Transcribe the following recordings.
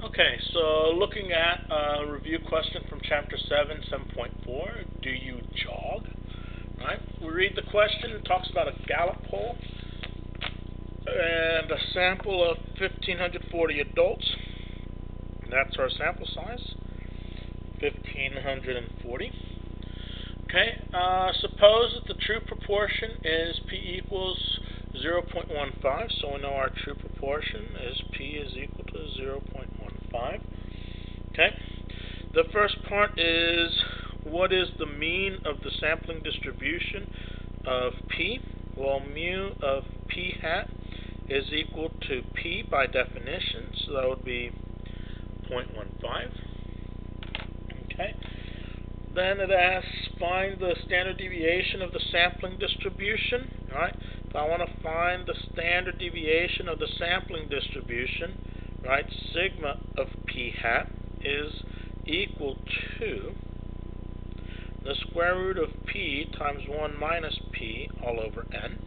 Okay, so looking at a review question from Chapter 7, 7.4, do you jog? Right? We read the question. It talks about a Gallup poll and a sample of 1,540 adults. That's our sample size, 1,540. Okay, suppose that the true proportion is P equals 0.15, so we know our true proportion is P is equal to 0.15. Okay, the first part is what is the mean of the sampling distribution of P? Well, mu of P hat is equal to P by definition, so that would be 0.15. Okay. Then it asks, find the standard deviation of the sampling distribution. Right? If I want to find the standard deviation of the sampling distribution, right, sigma of P hat is equal to the square root of P times 1 minus P all over N,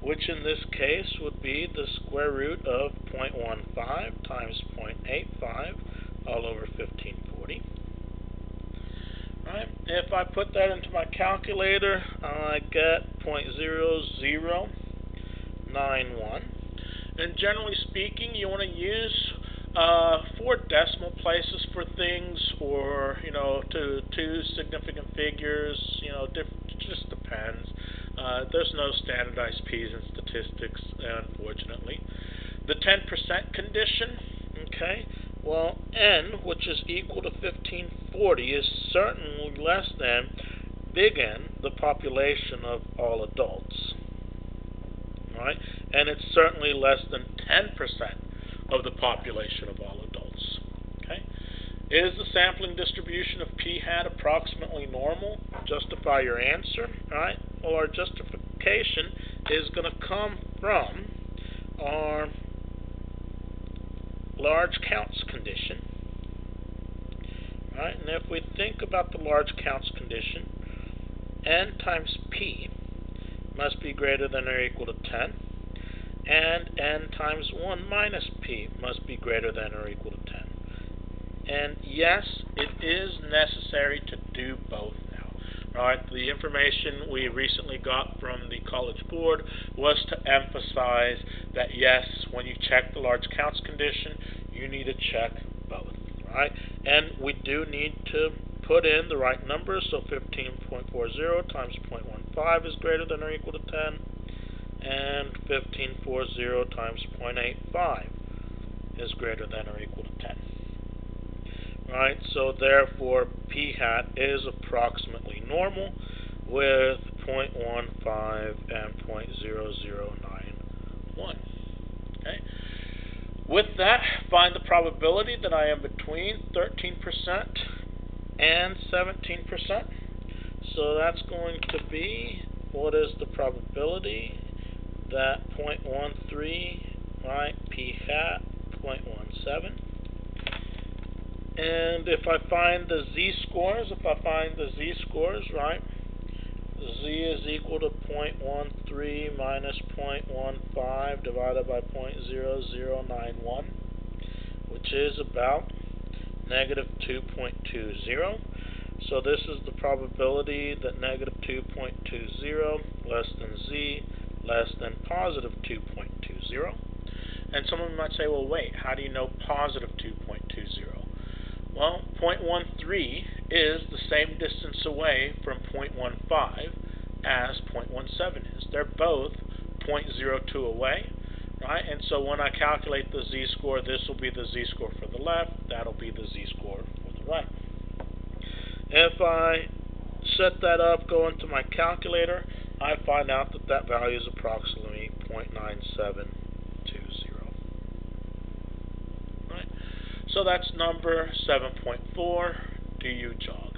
which in this case would be the square root of 0.15 times 0.85 all over 1540. Right. If I put that into my calculator, I get 0.0091. And generally speaking, you want to use 4 decimal places for things, or to 2 significant figures. It just depends. There's no standardized P's in statistics, unfortunately. The 10% condition. Okay. Well, N, which is equal to 1540, is certainly less than big N, the population of all adults. Right? And it's certainly less than 10% of the population of all adults. Okay? Is the sampling distribution of P hat approximately normal? Justify your answer. Right? Well, our justification is going to come from our large counts condition. Right? And if we think about the large counts condition, N times P must be greater than or equal to 10, and N times 1 minus P must be greater than or equal to 10. And yes, it is necessary to do both now. Right? The information we recently got from the College Board was to emphasize that yes, when you check the large counts condition, you need to check both. Right? And we do need to put in the right numbers, so 15.40 times 0.15 is greater than or equal to 10, and 1540 times 0.85 is greater than or equal to 10. Right, so therefore P hat is approximately normal with 0.15 and 0.0091. Okay. With that, find the probability that I am between 13% and 17%. So that's going to be, what is the probability that 0.13, right, P hat 0.17. And if I find the z-scores, right, z is equal to 0.13 minus 0.15 divided by 0.0091, which is about negative 2.20. So this is the probability that negative 2.20 less than z less than positive 2.20. And someone might say, well, wait, how do you know positive 2.20? Well, 0.13 is the same distance away from 0.15 as 0.17 is. They're both 0.02 away, right? And so when I calculate the z-score, this will be the z-score for the left, that'll be the z-score for the right. If I set that up, go into my calculator, I find out that that value is approximately 0.9720. Right? So that's number 7.4, do you jog?